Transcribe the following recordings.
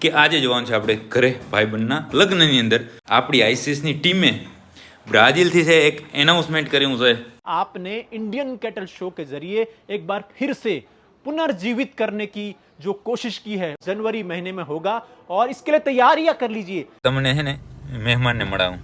કે આજે જોવાનું છે આપણે ઘરે ભાઈબંધના લગ્નની અંદર આપણી આઈસીએસની ટીમે ब्राजील से एक अनाउंसमेंट करी है। आपने इंडियन कैटल शो के जरिए एक बार फिर से पुनर्जीवित करने की जो कोशिश की है जनवरी महीने में होगा और इसके लिए तैयारियां कर लीजिए। तमने है ने मेहमान ने मळाऊं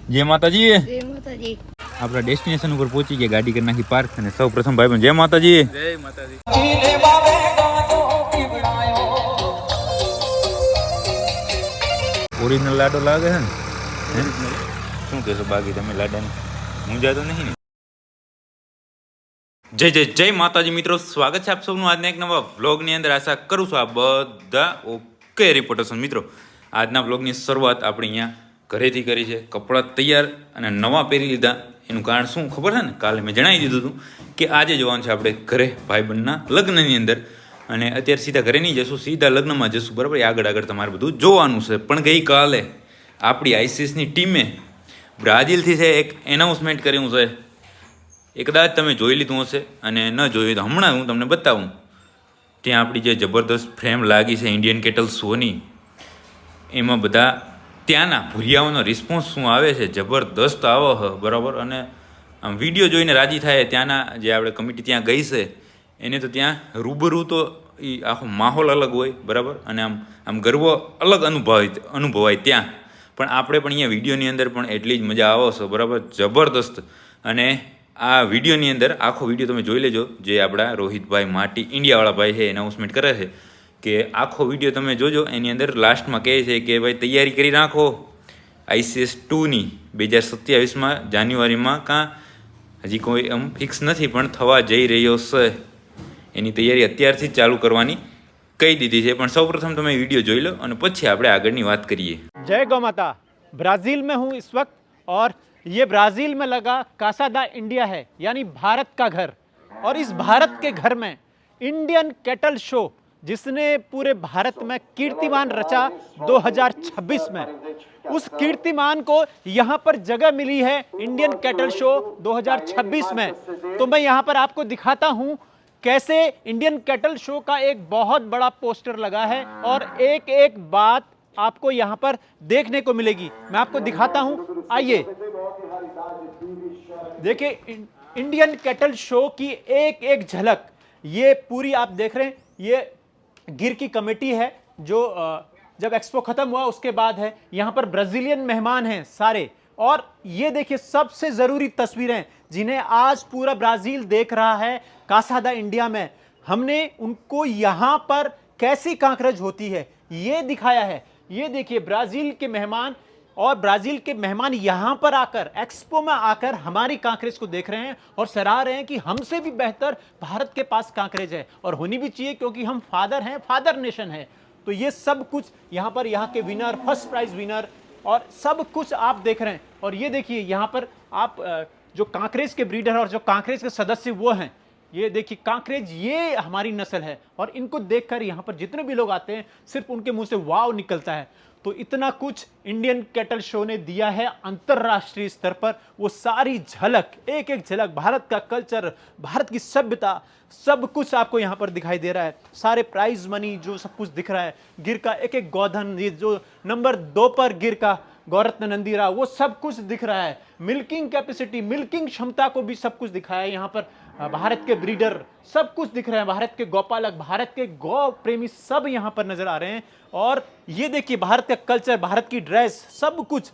जय माताजी। जय माताजी। आपड़ा डेस्टिनेशन पर पहुंची गया गाड़ी करना की पार्क ने सौ प्रथम भाई जय माताजी। जय माताजी। ओरिजिनल लाडो लागे है શું કહેશો બાકી તમે લાડાને મૂંઝાતો નહીં ને? જય જય જય માતાજી મિત્રો, સ્વાગત છે આપ સૌનું આજના એક નવા વ્લોગની અંદર। આશા કરું છું આ બધા ઓકે રિપોર્ટર્સ મિત્રો। આજના વ્લોગની શરૂઆત આપણે અહીંયા ઘરેથી કરી છે। કપડાં તૈયાર અને નવા પહેરી લીધા। એનું કારણ શું ખબર છે ને, કાલે મેં જણાવી દીધું હતું કે આજે જવાનું છે આપણે ઘરે ભાઈબંધના લગ્નની અંદર। અને અત્યારે સીધા ઘરે નહીં જશું, સીધા લગ્નમાં જશું, બરાબર? આગળ આગળ તમારે બધું જોવાનું છે। પણ ગઈકાલે આપણી આઈસીએસની ટીમે બ્રાઝિલથી છે એક એનાઉન્સમેન્ટ કર્યું છે। એ કદાચ તમે જોઈ લીધું હશે અને ન જોયું તો હમણાં હું તમને બતાવું। ત્યાં આપણી જે જબરદસ્ત ફ્રેમ લાગી છે ઇન્ડિયન કેટલ શોની, એમાં બધા ત્યાંના ભૂરિયાઓનો રિસ્પોન્સ શું આવે છે, જબરદસ્ત આવે છે, બરાબર? અને આમ વિડીયો જોઈને રાજી થાય। ત્યાંના જે આપણે કમિટી ત્યાં ગઈ છે એને તો ત્યાં રૂબરૂ તો એ આખો માહોલ અલગ હોય, બરાબર? અને આમ ગર્વ અલગ અનુભવાય ત્યાં। પણ આપણે પણ અહીંયા વિડીયોની અંદર પણ એટલી જ મજા આવે છે, બરાબર? જબરદસ્ત। અને આ વિડીયોની અંદર આખો વિડીયો તમે જોઈ લેજો, જે આપણા રોહિતભાઈ માટી ઇન્ડિયાવાળા ભાઈ છે એનાઉન્સમેન્ટ કરે છે કે આખો વિડીયો તમે જોજો। એની અંદર લાસ્ટમાં કહે છે કે ભાઈ તૈયારી કરી નાખો ICS 2ની 2027માં જાન્યુઆરીમાં, કાં હજી કોઈ આમ ફિક્સ નથી પણ થવા જઈ રહ્યો છે। એની તૈયારી અત્યારથી જ ચાલુ કરવાની કહી દીધી છે। પણ સૌપ્રથમ તમે વિડીયો જોઈ લો અને પછી આપણે આગળની વાત કરીએ। जय गौ माता। ब्राजील में हूँ इस वक्त और ये ब्राजील में लगा कासा दा इंडिया है, यानी भारत का घर। और इस भारत के घर में इंडियन कैटल शो, जिसने पूरे भारत में कीर्तिमान रचा 2026 में, उस कीर्तिमान को यहाँ पर जगह मिली है इंडियन कैटल शो 2026 में। तो मैं यहाँ पर आपको दिखाता हूँ कैसे इंडियन कैटल शो का एक बहुत बड़ा पोस्टर लगा है और एक एक बात आपको यहाँ पर देखने को मिलेगी। मैं आपको दिखाता हूँ, आइए देखिए इंडियन कैटल शो की एक एक झलक। ये पूरी आप देख रहे हैं, ये गिर की कमेटी है जो जब एक्सपो खत्म हुआ उसके बाद है। यहाँ पर ब्राजीलियन मेहमान हैं सारे। और ये देखिए सबसे ज़रूरी तस्वीरें जिन्हें आज पूरा ब्राज़ील देख रहा है कासा दा इंडिया में। हमने उनको यहाँ पर कैसी कांकरेज होती है ये दिखाया है। ये देखिए ब्राज़ील के मेहमान, और ब्राज़ील के मेहमान यहाँ पर आकर एक्सपो में आकर हमारी कांकरेज को देख रहे हैं और सराह रहे हैं कि हमसे भी बेहतर भारत के पास कांकरेज है, और होनी भी चाहिए क्योंकि हम फादर हैं, फादर नेशन है। तो ये सब कुछ यहाँ पर, यहाँ के विनर, फर्स्ट प्राइज विनर और सब कुछ आप देख रहे हैं। और ये देखिए यहाँ पर आप जो कांकरेज के ब्रीडर और जो कांकरेज के सदस्य वो हैं, ये देखिए कांकरेज, ये हमारी नस्ल है। और इनको देखकर यहाँ पर जितने भी लोग आते हैं सिर्फ उनके मुंह से वाव निकलता है। तो इतना कुछ इंडियन कैटल शो ने दिया है अंतर्राष्ट्रीय स्तर पर। वो सारी झलक, एक एक झलक, भारत का कल्चर, भारत की सभ्यता, सब कुछ आपको यहाँ पर दिखाई दे रहा है। सारे प्राइज मनी जो सब कुछ दिख रहा है, गिर का एक एक गोधन, ये जो नंबर 2 पर गिर का गौरत्न नंदीरा, वो सब कुछ दिख रहा है। मिल्किंग कैपेसिटी, मिल्किंग क्षमता को भी सब कुछ दिखाया है यहाँ पर। भारत के ब्रीडर सब कुछ दिख रहे हैं, भारत के गौपालक, भारत के गौ प्रेमी सब यहाँ पर नजर आ रहे हैं। और ये देखिए भारत का कल्चर, भारत की ड्रेस, सब कुछ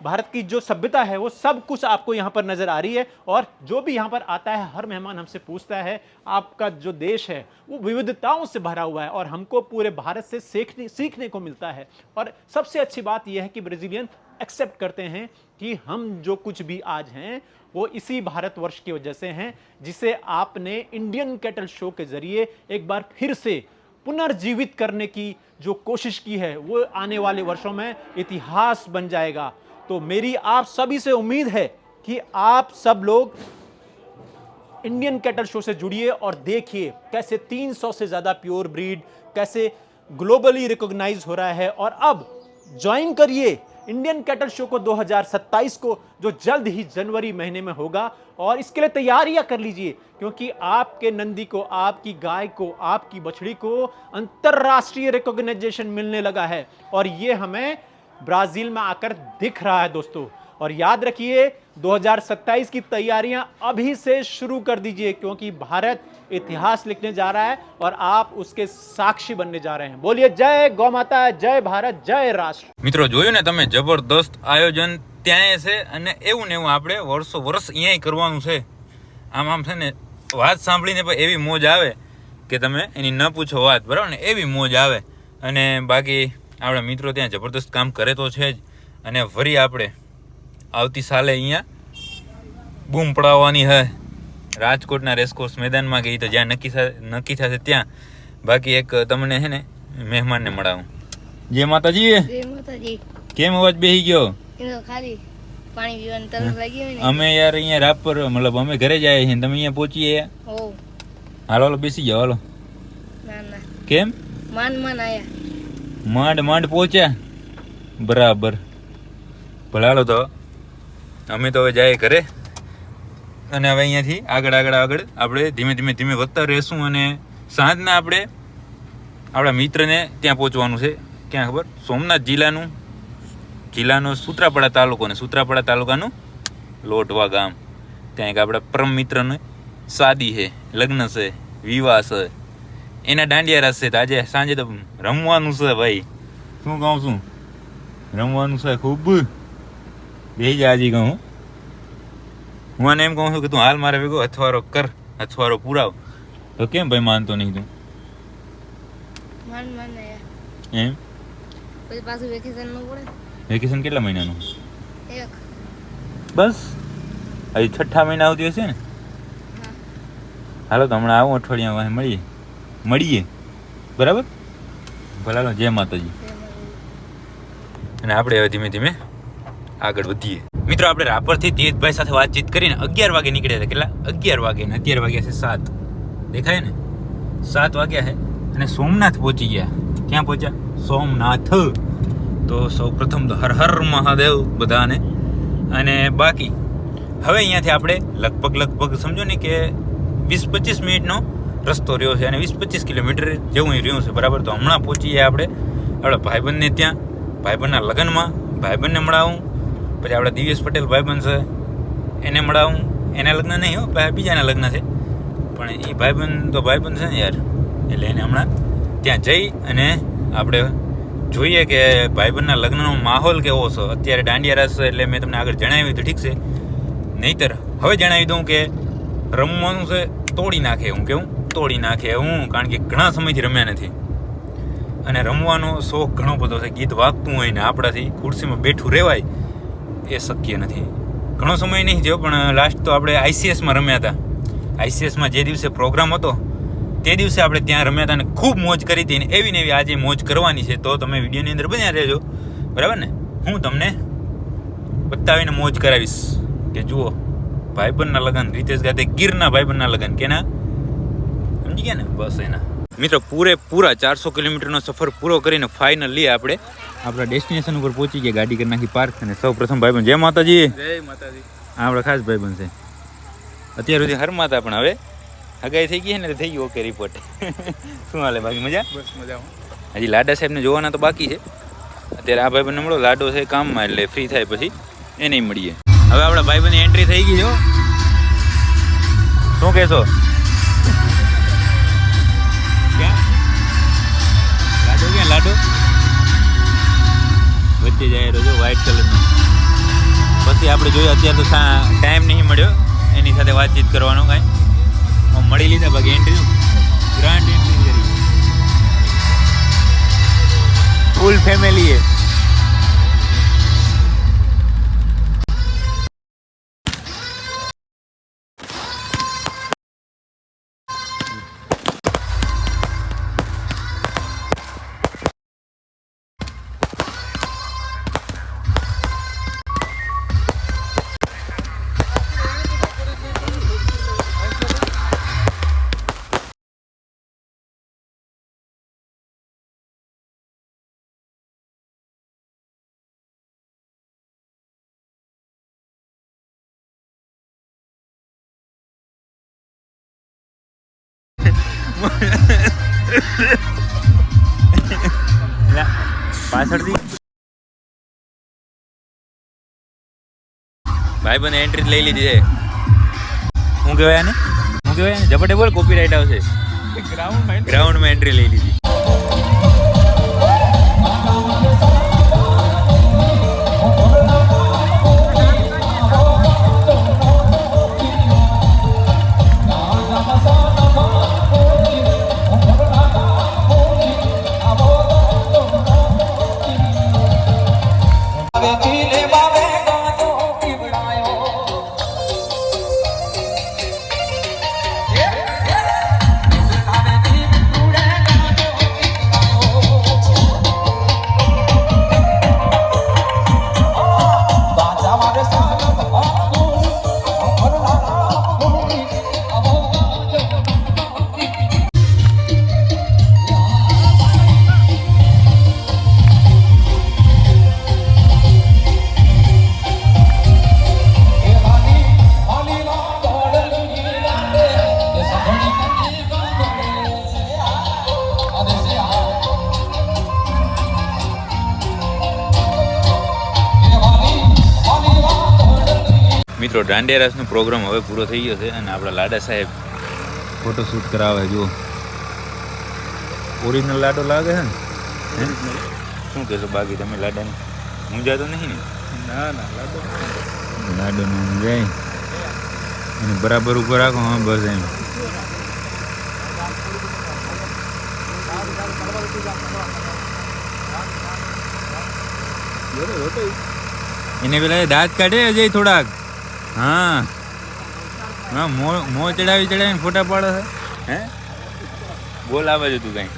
भारत की जो सभ्यता है वो सब कुछ आपको यहाँ पर नजर आ रही है। और जो भी यहाँ पर आता है हर मेहमान हमसे पूछता है आपका जो देश है वो विविधताओं से भरा हुआ है और हमको पूरे भारत से सीखने को मिलता है। और सबसे अच्छी बात यह है कि ब्राज़ीलियन एक्सेप्ट करते हैं कि हम जो कुछ भी आज हैं वो इसी भारतवर्ष की वजह से हैं, जिसे आपने इंडियन कैटल शो के जरिए एक बार फिर से पुनर्जीवित करने की जो कोशिश की है वो आने वाले वर्षों में इतिहास बन जाएगा। तो मेरी आप सभी से उम्मीद है कि आप सब लोग इंडियन कैटल शो से जुड़िए और देखिए कैसे 300 से ज़्यादा प्योर ब्रीड कैसे ग्लोबली रिकॉग्नाइज हो रहा है। और अब ज्वाइन करिए इंडियन कैटल शो को 2027 को, जो जल्द ही जनवरी महीने में होगा। और इसके लिए तैयारियां कर लीजिए, क्योंकि आपके नंदी को, आपकी गाय को, आपकी बछड़ी को अंतरराष्ट्रीय रिकॉग्नाइजेशन मिलने लगा है, और ये हमें ब्राजील में आकर दिख रहा है दोस्तों। और याद रखिए 2027 की तैयारियां अभी से शुरू कर दीजिए, क्योंकि भारत इतिहास लिखने जा रहा है और आप उसके साक्षी बनने जा रहे हैं। बोलिए जय गौ माता, जय भारत, जय राष्ट्र। મિત્રો જોયું ને તમે, જબરદસ્ત આયોજન ત્યાંય છે અને એવું ને એવું આપણે વર્ષો વર્ષ અહીંયા કરવાનું છે. આમ છે ને વાત સાંભળીને પણ એવી મોજ આવે કે તમે એની ન પૂછો વાત, બરાબર ને, એવી મોજ આવે. અને બાકી આપણા મિત્રો ત્યાં જબરદસ્ત કામ કરે તો છે જ. અને ફરી આપણે આવતી સાલે અહીંયા બૂમ પડાવવાની હે રાજકોટના રેસકોર્સ મેદાનમાં, કે તો જ્યાં નક્કી થશે ત્યાં. બાકી એક તમને છે ને મહેમાનને મળાવું. જય માતાજી. જય માતાજી. કેમ અવાજ બેહી ગયો? એ તો ખાલી પાણી પીવાની તરસ લાગી હોય ને. અમે યાર અહીંયા રાપર, મતલબ અમે ઘરે જાય છીએ, તમે અહીંયા પહોંચીએ. હો. હાલો હાલો બેસી જાઓ હાલો. ના ના. કેમ? માન આયા. માંડ પહોંચ્યા? બરાબર. ભલે હાલો તો અમે તો હવે જાય ઘરે. અને હવે અહીંયાથી આગળ આપણે ધીમે ધીમે વધતા રહેશું. અને સાંજના આપણે આપણા મિત્રને ત્યાં પહોંચવાનું છે. ક્યાં ખબર? સોમનાથ જિલ્લાનો સૂત્રાપાડા તાલુકાનું લોટવા ગામ. ત્યાં એક આપણા પરમ મિત્રને શાદી છે, લગ્ન છે, વિવાહ છે, એના દાંડિયા રાસ છે. તો આજે સાંજે તો રમવાનું છે ભાઈ. શું કહું છું, રમવાનું છે ખૂબ. બે જ આજે કહું. હું આને એમ કહું છું કે તું હાલ મારે ભેગો અથવારો પુરાવ. તો કેમ ભાઈ માનતો નહીં તું? માન આયા. એમ? પછી પાછું વેકેશન નું પડે. વેકેશન કેટલા મહિનાનું? એક. બસ હજી 6ઠા મહિના આવતી હશે ને? હાલો તો હમણાં આવું અઠવાડિયા મળીએ. બરાબર? ભલે હાલો, જય માતાજી. અને આપણે હવે ધીમે ધીમે આગળ વધીએ. મિત્રો આપણે રાપરથી તેજભાઈ સાથે વાતચીત કરીને 11 વાગે નીકળ્યા હતા. કેટલા? 11 વાગે. ને અત્યારે વાગ્યા છે 7. દેખાય ને? 7 વાગ્યા છે. અને સોમનાથ પહોંચી ગયા. ક્યાં પહોંચ્યા? સોમનાથ. તો સૌ પ્રથમ તો હર હર મહાદેવ બધાને. અને બાકી હવે અહીંયાથી આપણે લગભગ સમજો ને કે 20-25 મિનિટનો રસ્તો રહ્યો છે, અને 20-25 કિલોમીટર જેવું રહ્યું છે. બરાબર. તો હમણાં પહોંચી ગયા આપણે આપણા ભાઈબંધને ત્યાં, ભાઈબંધના લગ્નમાં. ભાઈબંધને મળાવું. પછી આપણા દિવ્યેશ પટેલ ભાઈબંધ છે, એને મળાવું. એના લગ્ન નહીં હો, બીજાના લગ્ન છે, પણ એ ભાઈબંધ છે ને યાર, એટલે એને હમણાં ત્યાં જઈ અને આપણે જોઈએ કે ભાઈબંધના લગ્નનો માહોલ કેવો છે. અત્યારે દાંડિયા રાસ છે, એટલે મેં તમને આગળ જણાવ્યું તો ઠીક છે, નહીંતર હવે જણાવી દઉં કે રમવાનું છે તોડી નાખે. કારણ કે ઘણા સમયથી રમ્યા નથી, અને રમવાનો શોખ ઘણો બધો છે. ગીત વાગતું હોય ને આપણાથી ખુરશીમાં બેઠું રહેવાય એ શક્ય નથી. ઘણો સમય નહીં થયો, પણ લાસ્ટ તો આપણે ICSમાં રમ્યા હતા. ICSમાં જે દિવસે પ્રોગ્રામ હતો તે દિવસે આપણે ત્યાં રમ્યા હતા અને ખૂબ મોજ કરી હતી. ને એવી આજે મોજ કરવાની છે. તો તમે વિડીયોની અંદર બન્યા રહેજો, બરાબર ને? હું તમને બતાવીને મોજ કરાવીશ કે જુઓ ભાઈબંધના લગ્ન, રીતેશ ગાતે ગીરના ભાઈબંધના લગ્ન. કેના? સમજી ગયા ને? બસ એના. મિત્રો પૂરા 400 કિલોમીટરનો સફર પૂરો કરીને ફાઇનલી આપણે આપણા ડેસ્ટિનેશન ઉપર પહોંચી ગયા. ગાડી કરી નાખી પાર્ક. અને સૌ પ્રથમ ભાઈબંધ, જય માતાજી. જય માતાજી. આપણા ખાસ ભાઈબંધ છે. અત્યાર સુધી હરમાતા, પણ હવે હગાઈ થઈ ગઈ ને, થઈ ગયું ઓકે રિપોર્ટ. શું હાલે બાકી? મજા? બસ મજામાં. હજી લાડા સાહેબને જોવાના તો બાકી છે. અત્યારે આ ભાઈબંધને મળો, લાડો છે કામમાં, એટલે ફ્રી થાય પછી એને મળીએ. હવે આપણા ભાઈબંધની એન્ટ્રી થઈ ગઈ જો. શું કહેશો? લાડો વચ્ચે જાય રહ્યો વ્હાઈટ કલરનો. પછી આપણે જોયું, અત્યારે તો ટાઈમ નહીં મળ્યો એની સાથે વાતચીત કરવાનો કાંઈ. મળી લીધા બાકી એન્ટ્રી, ગ્રાન્ડ એન્ટ્રી કરી ફૂલ ફેમિલીએ. પાછળથી ભાઈ બંધ એન્ટ્રી લઈ લીધી છે. શું કહેવાય ને ઝપટે બોલ, કોપીરાઇટ આવશે. ગ્રાઉન્ડમાં એન્ટ્રી લઈ લીધી. મિત્રો દાંડિયા રાસનો પ્રોગ્રામ હવે પૂરો થઈ ગયો છે અને આપણા લાડા સાહેબ ફોટોશૂટ કરાવે. જુઓ ઓરિજિનલ લાડો લાગે છે ને. શું કહેશો બાકી તમે લાડાને મૂંઝાતો નહીં ને? ના ના લાડો ન મૂંઝાય અને બરાબર ઉપર રાખો. હા બસ એમ. એને પેલા દાંત કાઢે અજય થોડાક. હા હા, મોં ચડાવીને ફોટા પાડે છે. હે બોલ આવે છે તું કાંઈ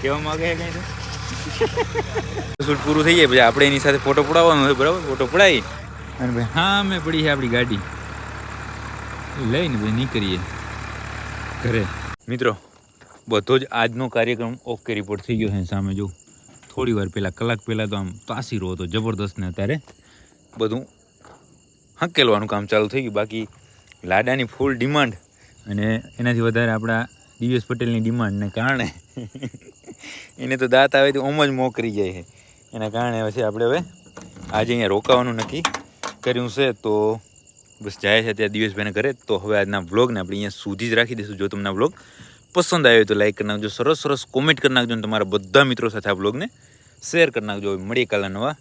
કહેવા માંગે છે કાંઈ? તો શૂટ પૂરું થઈ જાય પછી આપણે એની સાથે ફોટો પડાવવાનો છે. બરાબર, ફોટો પડાવી અને ભાઈ હા મેં પડી છે આપણી ગાડી લઈને ભાઈ નીકળીએ ઘરે. મિત્રો બધો જ આજનો કાર્યક્રમ ઓકે રિપોર્ટ થઈ ગયો છે. સામે જો થોડી વાર પહેલાં, કલાક પહેલાં તો આમ તાસીરો હતો જબરદસ્ત ને અત્યારે બધું હંકેલવાનું કામ ચાલુ થઈ ગયું. બાકી લાડાની ફૂલ ડિમાન્ડ અને એનાથી વધારે આપણા દિવેશ પટેલની ડિમાન્ડને કારણે એને તો દાંત આવે તો ઓમ જ મોકરી જાય છે. એના કારણે પછી આપણે હવે આજે અહીંયા રોકાવાનું નક્કી કર્યું છે. તો બસ જાય છે ત્યાં દિવેશભાઈને ઘરે. તો હવે આજના વ્લોગને આપણે અહીંયા સુધી જ રાખી દઈશું. જો તમને આ વ્લોગ પસંદ આવ્યો તો લાઈક કરી નાખજો, સરસ સરસ કોમેન્ટ કરી નાખજો અને તમારા બધા મિત્રો સાથે આ વ્લોગને શેર કરી નાખજો. મળીએ કાલના નવા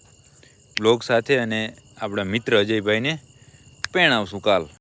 વ્લોગ સાથે અને આપણા મિત્ર અજયભાઈને પેણાવશું કાલ.